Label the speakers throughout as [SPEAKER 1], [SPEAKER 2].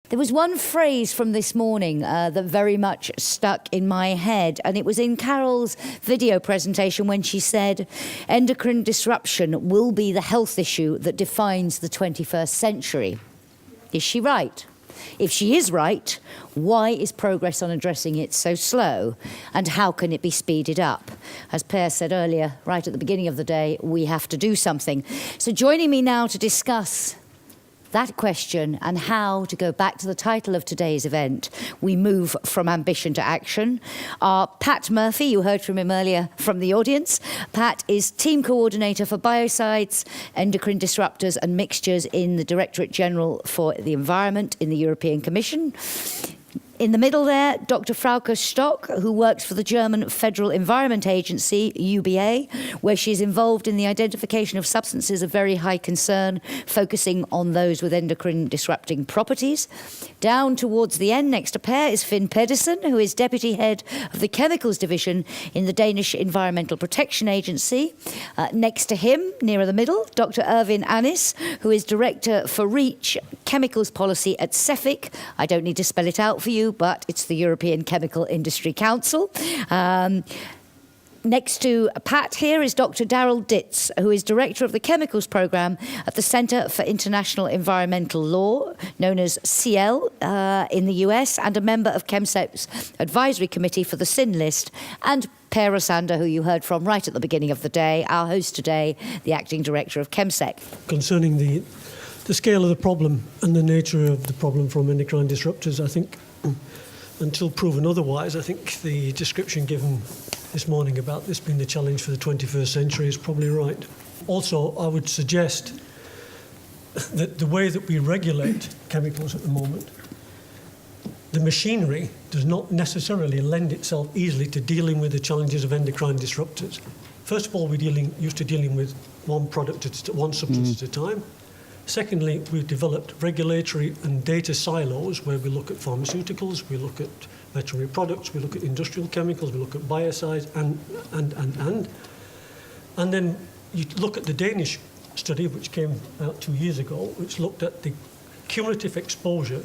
[SPEAKER 1] There was one phrase from this morning that very much stuck in my head, and it was in Carol's video presentation when she said, endocrine disruption will be the health issue that defines the 21st century. Is she right? If she is right, why is progress on addressing it so slow, and how can it be speeded up? As Per said earlier, right at the beginning of the day, we have to do something. So joining me now to discuss that question and how to go back to the title of today's event, we move from ambition to action, are Pat Murphy, you heard from him earlier from the audience. Pat is Team Co-ordinator for Biocides, Endocrine Disruptors and Mixtures in the Directorate General for the Environment in the European Commission. In the middle there, Dr. Frauke Stock, who works for the German Federal Environment Agency, UBA, where she's involved in the identification of substances of very high concern, focusing on those with endocrine disrupting properties. Down towards the end, next to Per, is Pedersen, who is Deputy Head of the Chemicals Division in the Danish Environmental Protection Agency. Next to him, nearer the middle, Dr. Erwin Annis, who is Director for REACH Chemicals Policy at CEFIC. I don't need to spell it out for you, but it's the European Chemical Industry Council. Next to Pat here is Dr. Daryl Ditz, who is Director of the Chemicals Programme at the Centre for International Environmental Law, known as CIEI in the US, and a member of ChemSec's Advisory Committee for the SIN list, and Per Rosander, who you heard from right at the beginning of the day, our host today, the Acting Director of ChemSec.
[SPEAKER 2] Concerning the scale of the problem and the nature of the problem from endocrine disruptors, I think, until proven otherwise, I think the description given this morning about this being the challenge for the 21st century is probably right. Also, I would suggest that the way that we regulate chemicals at the moment, the machinery does not necessarily lend itself easily to dealing with the challenges of endocrine disruptors. First of all, we're used to dealing with one substance at a time. Secondly, we've developed regulatory and data silos where we look at pharmaceuticals, we look at veterinary products, we look at industrial chemicals, we look at biocides, and then you look at the Danish study, which came out 2 years ago, which looked at the cumulative exposure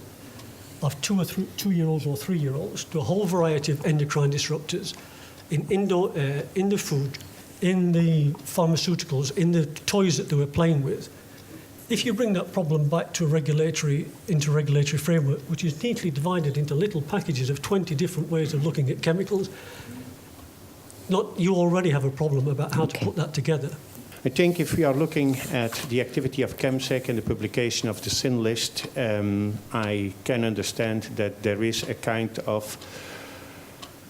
[SPEAKER 2] of 2-year-olds or 3-year-olds to a whole variety of endocrine disruptors in the food, in the pharmaceuticals, in the toys that they were playing with. If you bring that problem back to a regulatory framework, which is neatly divided into little packages of 20 different ways of looking at chemicals, you already have a problem about how to put that together.
[SPEAKER 3] I think if we are looking at the activity of ChemSec and the publication of the SIN list, I can understand that there is a kind of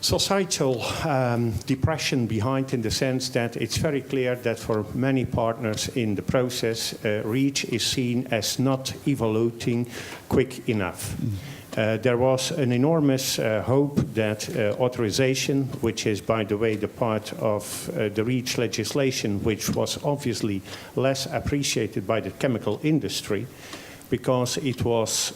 [SPEAKER 3] societal depression behind, in the sense that it's very clear that for many partners in the process, REACH is seen as not evolving quick enough. There was an enormous hope that authorization, which is, by the way, the part of the REACH legislation, which was obviously less appreciated by the chemical industry, because it was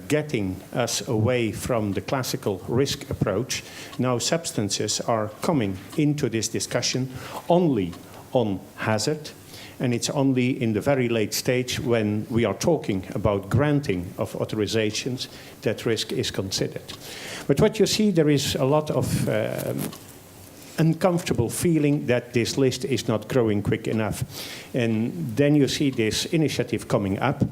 [SPEAKER 3] getting us away from the classical risk approach. Now substances are coming into this discussion only on hazard, and it's only in the very late stage when we are talking about granting of authorizations that risk is considered. But what you see, there is a lot of uncomfortable feeling that this list is not growing quick enough. And then you see this initiative coming up,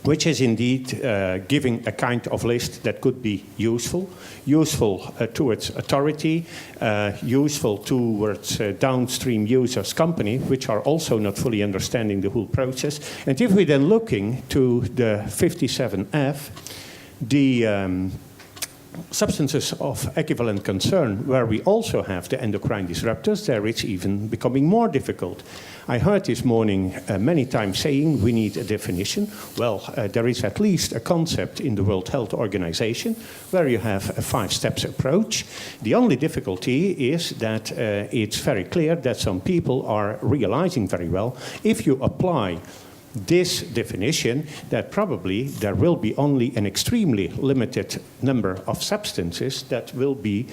[SPEAKER 3] which is indeed giving a kind of list that could be useful towards authority, useful towards downstream users, company, which are also not fully understanding the whole process. And if we then looking to the 57F, the substances of equivalent concern, where we also have the endocrine disruptors, there it's even becoming more difficult. I heard this morning many times saying we need a definition. Well, there is at least a concept in the World Health Organization where you have a 5-steps approach. The only difficulty is that it's very clear that some people are realizing very well, if you apply this definition that probably there will be only an extremely limited number of substances that will be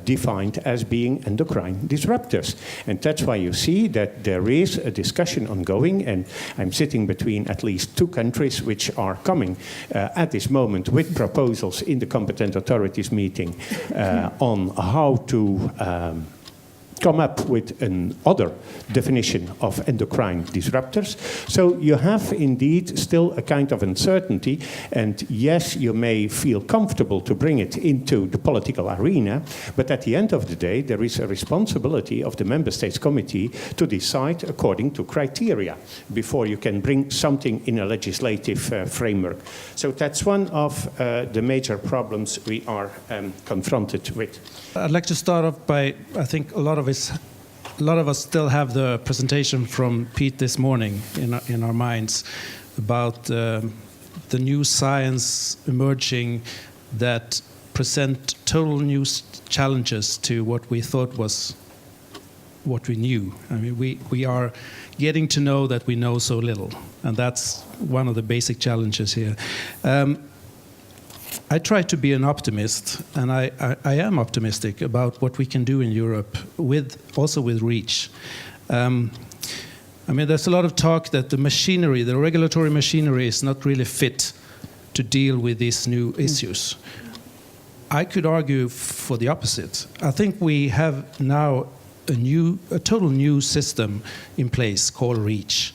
[SPEAKER 3] defined as being endocrine disruptors. And that's why you see that there is a discussion ongoing, and I'm sitting between at least 2 countries which are coming at this moment with proposals in the competent authorities meeting on how to come up with another definition of endocrine disruptors. So you have indeed still a kind of uncertainty, and yes, you may feel comfortable to bring it into the political arena, but at the end of the day, there is a responsibility of the Member States Committee to decide according to criteria before you can bring something in a legislative framework. So that's one of the major problems we are confronted with.
[SPEAKER 4] I'd like to start off by, I think a lot of us still have the presentation from Pete this morning in our minds about the new science emerging that present total new challenges to what we thought was what we knew. I mean, we are getting to know that we know so little, and that's one of the basic challenges here. I try to be an optimist, and I am optimistic about what we can do in Europe, also with REACH. I mean, there's a lot of talk that the regulatory machinery is not really fit to deal with these new issues. I could argue for the opposite. I think we have now a total new system in place called REACH.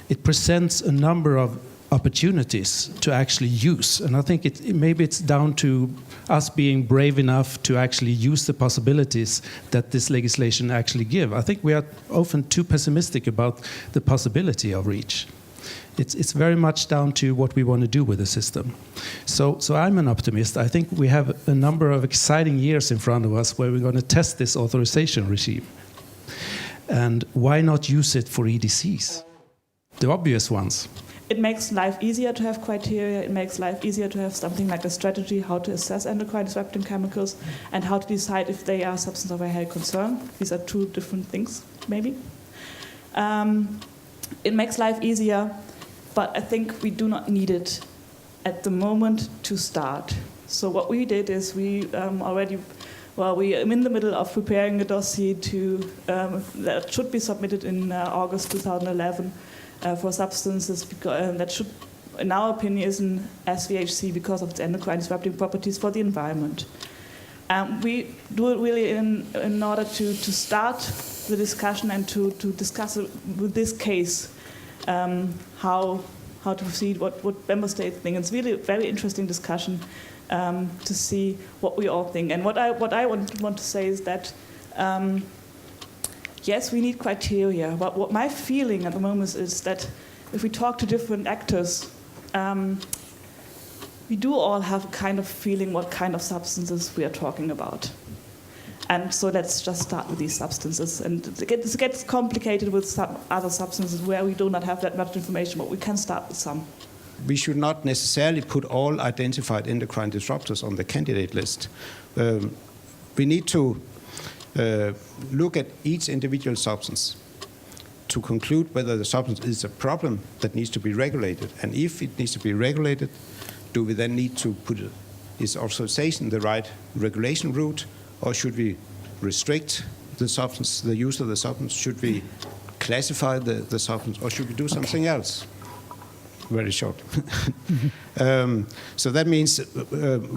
[SPEAKER 4] It presents a number of opportunities to actually use, and I think maybe it's down to us being brave enough to actually use the possibilities that this legislation actually give. I think we are often too pessimistic about the possibility of REACH. It's very much down to what we want to do with the system. So I'm an optimist. I think we have a number of exciting years in front of us where we're going to test this authorization regime. And why not use it for EDCs? The obvious ones.
[SPEAKER 5] It makes life easier to have criteria. It makes life easier to have something like a strategy, how to assess endocrine disrupting chemicals and how to decide if they are substance of a high concern. These are 2 different things, maybe. It makes life easier, but I think we do not need it at the moment to start. So what we did is we are in the middle of preparing a dossier that should be submitted in August 2011. For substances that should, in our opinion, is an SVHC because of its endocrine disrupting properties for the environment. We do it really in order to start the discussion and to discuss with this case how to proceed, what member states think. It's really a very interesting discussion to see what we all think. And what I want to say is that yes, we need criteria, but what my feeling at the moment is that if we talk to different actors, we do all have a kind of feeling what kind of substances we are talking about. And so let's just start with these substances. And it gets complicated with some other substances where we do not have that much information, but we can start with some.
[SPEAKER 6] We should not necessarily put all identified endocrine disruptors on the candidate list. We need to look at each individual substance to conclude whether the substance is a problem that needs to be regulated. And if it needs to be regulated, do we then need to put is authorization the right regulation route, or should we restrict the substance, the use of the substance? Should we classify the substance, or should we do something else? Very short. So that means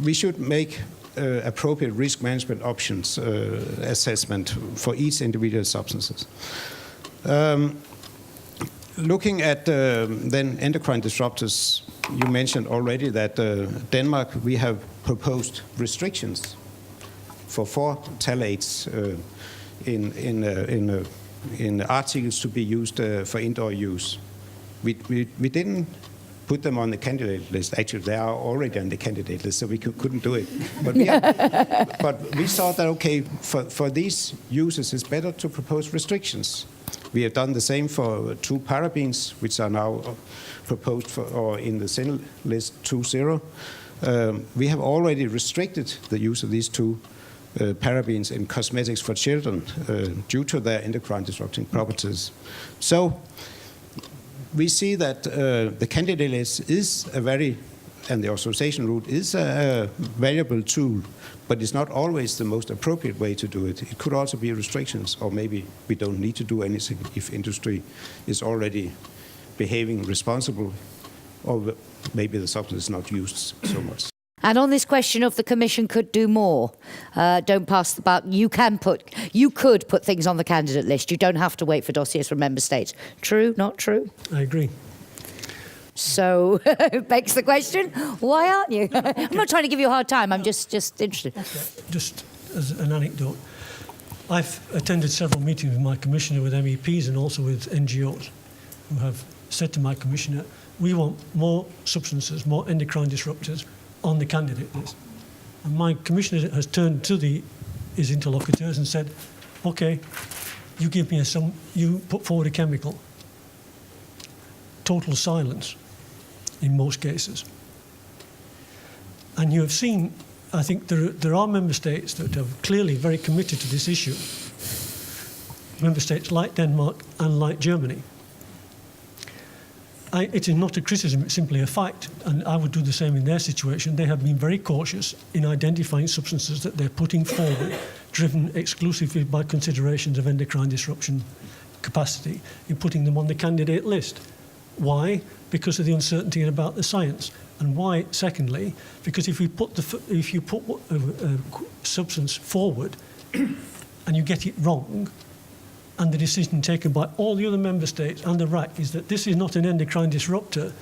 [SPEAKER 6] we should make appropriate risk management options assessment for each individual substances. Looking at then endocrine disruptors, you mentioned already that Denmark, we have proposed restrictions for 4 phthalates in articles to be used for indoor use. We didn't put them on the candidate list. Actually, they are already on the candidate list, so we couldn't do it. But we thought that, okay, for these uses, it's better to propose restrictions. We have done the same for 2 parabens, which are now proposed or in the SIN list 2.0. We have already restricted the use of these 2 parabens in cosmetics for children due to their endocrine disrupting properties. So we see that the candidate list is and the authorization route is a valuable tool, but it's not always the most appropriate way to do it. It could also be restrictions, or maybe we don't need to do anything if industry is already behaving responsibly, or maybe the substance is not used so much.
[SPEAKER 1] And on this question of the Commission could do more, don't pass the buck. You could put things on the candidate list. You don't have to wait for dossiers from member states. True, not true?
[SPEAKER 2] I agree.
[SPEAKER 1] So, begs the question, why aren't you? I'm not trying to give you a hard time. I'm just interested.
[SPEAKER 2] Just as an anecdote, I've attended several meetings with my commissioner, with MEPs and also with NGOs, who have said to my commissioner, we want more substances, more endocrine disruptors on the candidate list. And my commissioner has turned to his interlocutors and said, okay, you give me you put forward a chemical. Total silence in most cases. And you have seen, I think there are member states that are clearly very committed to this issue. Member states like Denmark and like Germany. It is not a criticism, it's simply a fact, and I would do the same in their situation. They have been very cautious in identifying substances that they're putting forward, driven exclusively by considerations of endocrine disruption capacity, in putting them on the candidate list. Why? Because of the uncertainty about the science. And why, secondly, because if you put a substance forward and you get it wrong, and the decision taken by all the other member states and the RAC is that this is not an endocrine disruptor,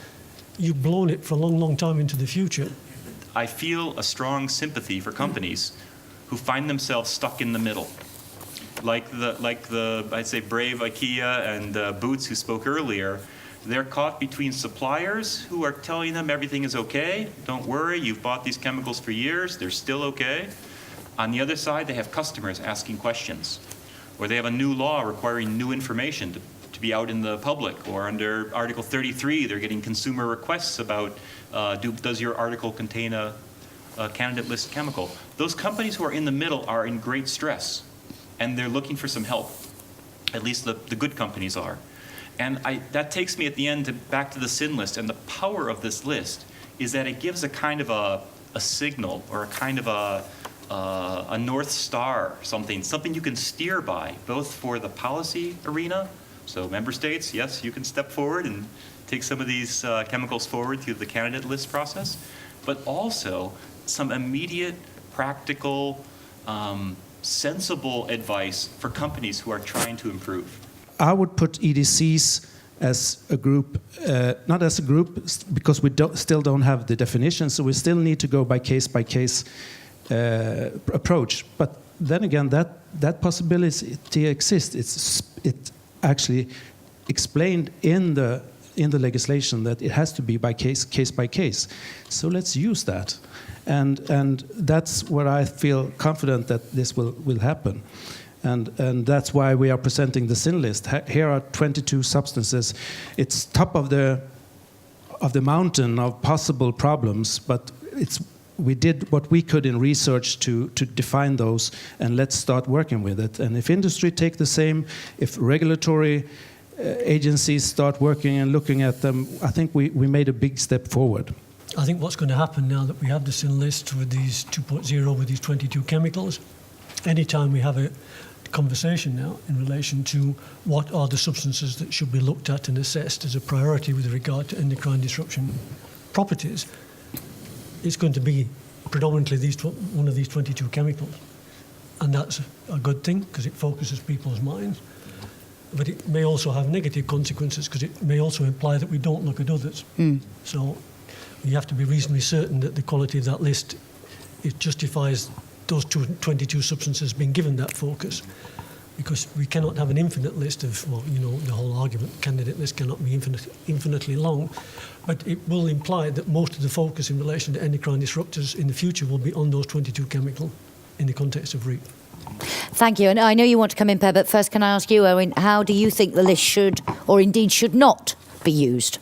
[SPEAKER 2] you've blown it for a long, long time into the future.
[SPEAKER 7] I feel a strong sympathy for companies who find themselves stuck in the middle. Like the I'd say, brave IKEA and Boots who spoke earlier, they're caught between suppliers who are telling them everything is okay, don't worry, you've bought these chemicals for years, they're still okay. On the other side, they have customers asking questions. Or they have a new law requiring new information to be out in the public. Or under Article 33, they're getting consumer requests about, does your article contain a candidate list chemical? Those companies who are in the middle are in great stress, and they're looking for some help. At least the good companies are. And that takes me at the end back to the sin list. And the power of this list is that it gives a kind of a signal, or a kind of a North Star, something you can steer by, both for the policy arena. So member states, yes, you can step forward and take some of these chemicals forward through the candidate list process, but also some immediate, practical, sensible advice for companies who are trying to improve.
[SPEAKER 4] I would put EDCs as a group, not as a group, because we still don't have the definition, so we still need to go by case approach. But then again, that possibility exists. It's actually explained in the legislation that it has to be by case by case. So let's use that, and that's where I feel confident that this will happen. And that's why we are presenting the sin list. Here are 22 substances. It's top of the mountain of possible problems, but we did what we could in research to define those, and let's start working with it. And if industry take the same, if regulatory agencies start working and looking at them, I think we made a big step forward.
[SPEAKER 2] I think what's going to happen now that we have the sin list with these 2.0, with these 22 chemicals, anytime we have a conversation now in relation to what are the substances that should be looked at and assessed as a priority with regard to endocrine disruption properties, it's going to be predominantly one of these 22 chemicals. And that's a good thing because it focuses people's minds. But it may also have negative consequences because it may also imply that we don't look at others. So you have to be reasonably certain that the quality of that list, it justifies those 22 substances being given that focus, because we cannot have an infinite list of, well, you know, the whole argument, candidate list cannot be infinitely long, but it will imply that most of the focus in relation to endocrine disruptors in the future will be on those 22 chemical in the context of REAP.
[SPEAKER 1] Thank you. And I know you want to come in, Per, but first can I ask you, Owen, how do you think the list should, or indeed should not, be used?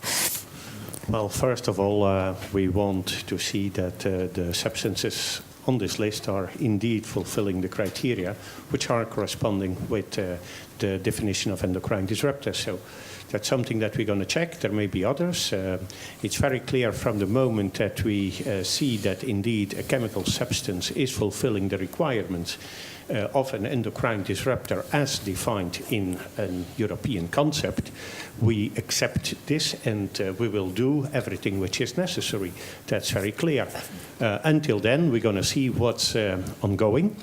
[SPEAKER 3] Well, first of all, we want to see that the substances on this list are indeed fulfilling the criteria, which are corresponding with the definition of endocrine disruptors. So That's something that we're going to check. There may be others. It's very clear from the moment that we see that indeed a chemical substance is fulfilling the requirements of an endocrine disruptor as defined in a European concept, we accept this and we will do everything which is necessary. That's very clear. Until then, we're going to see what's ongoing.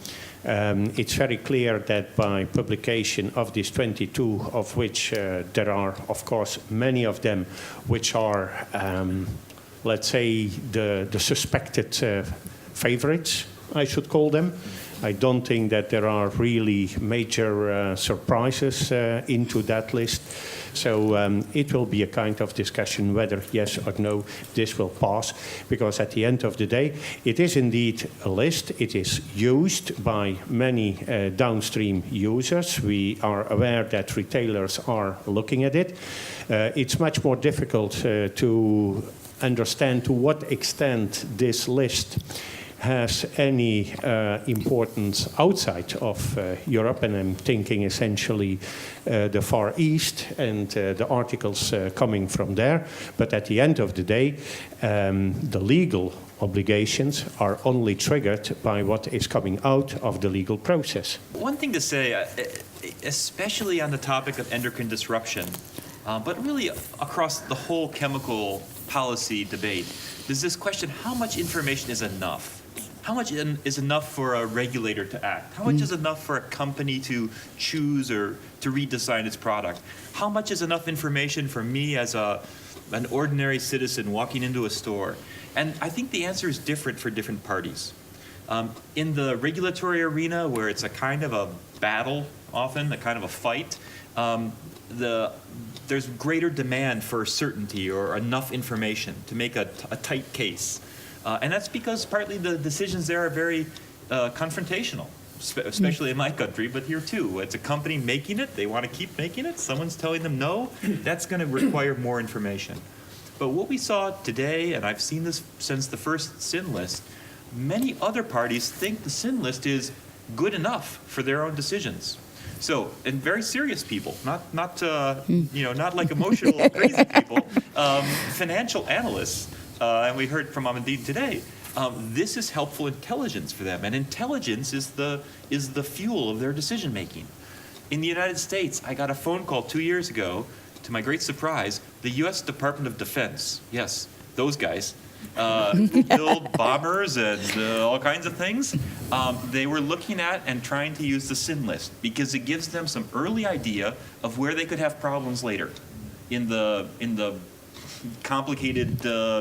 [SPEAKER 3] It's very clear that by publication of these 22, of which there are, of course, many of them which are, let's say, the suspected favorites, I should call them. I don't think that there are really major surprises into that list. So it will be a kind of discussion whether yes or no this will pass, because at the end of the day it is indeed a list. It is used by many downstream users. We are aware that retailers are looking at it. It's much more difficult to understand to what extent this list has any importance outside of Europe, and I'm thinking essentially the Far East and the articles coming from there. But at the end of the day, the legal obligations are only triggered by what is coming out of the legal process.
[SPEAKER 7] One thing to say, especially on the topic of endocrine disruption, but really across the whole chemical policy debate, there's this question, how much information is enough? How much is enough for a regulator to act? How much is enough for a company to choose or to redesign its product? How much is enough information for me as an ordinary citizen walking into a store? And I think the answer is different for different parties. In the regulatory arena, where it's a kind of a battle, often a kind of a fight, there's greater demand for certainty or enough information to make a tight case. And that's because partly the decisions there are very confrontational, especially in my country, but here too. It's a company making it. They want to keep making it. Someone's telling them no. That's going to require more information. But what we saw today, and I've seen this since the first sin list, many other parties think the sin list is good enough for their own decisions. So, and very serious people, not like emotional crazy people, financial analysts. And we heard from Amandine today, this is helpful intelligence for them. And intelligence is the fuel of their decision making. In the United States, I got a phone call 2 years ago, to my great surprise, the US Department of Defense, yes, those guys, who build bombers and all kinds of things, they were looking at and trying to use the sin list because it gives them some early idea of where they could have problems later in the complicated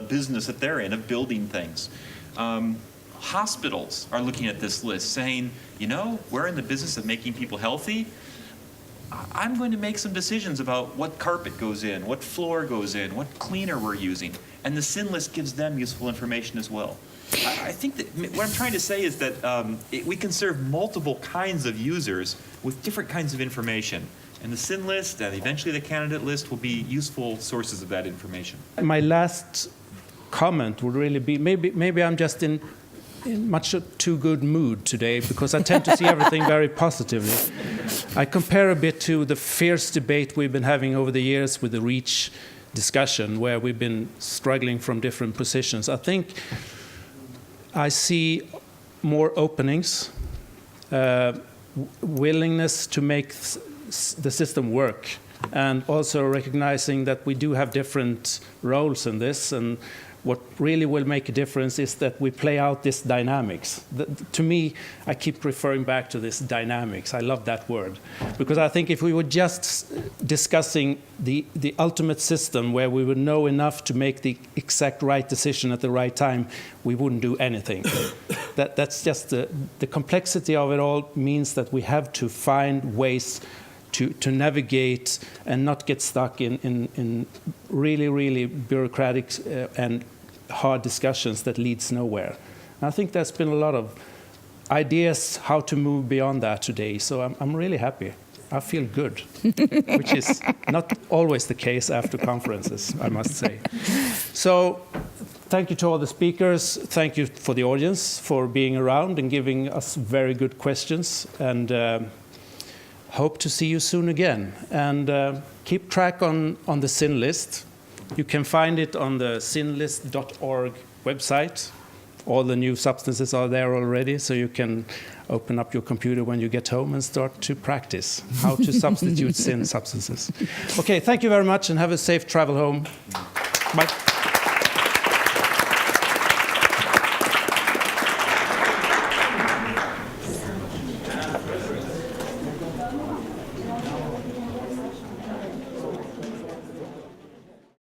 [SPEAKER 7] business that they're in of building things. Hospitals are looking at this list saying, we're in the business of making people healthy. I'm going to make some decisions about what carpet goes in, what floor goes in, what cleaner we're using. And the sin list gives them useful information as well. I think that what I'm trying to say is that we can serve multiple kinds of users with different kinds of information. And the sin list and eventually the candidate list will be useful sources of that information.
[SPEAKER 4] My last comment would really be, maybe I'm just in much too good mood today because I tend to see everything very positively. I compare a bit to the fierce debate we've been having over the years with the REACH discussion, where we've been struggling from different positions. I think I see more openings, willingness to make the system work, and also recognizing that we do have different roles in this, and what really will make a difference is that we play out this dynamics. To me, I keep referring back to this dynamics. I love that word, because I think if we were just discussing the ultimate system where we would know enough to make the exact right decision at the right time, we wouldn't do anything. That's just the complexity of it all means that we have to find ways to navigate and not get stuck in really, really bureaucratic and hard discussions that leads nowhere. And I think there's been a lot of ideas how to move beyond that today, so I'm really happy. I feel good, which is not always the case after conferences, I must say. So thank you to all the speakers. Thank you for the audience for being around and giving us very good questions. And hope to see you soon again. And keep track on the SIN list. You can find it on the sinlist.org website. All the new substances are there already, so you can open up your computer when you get home and start to practice how to substitute SIN substances. Okay, thank you very much and have a safe travel home. Bye.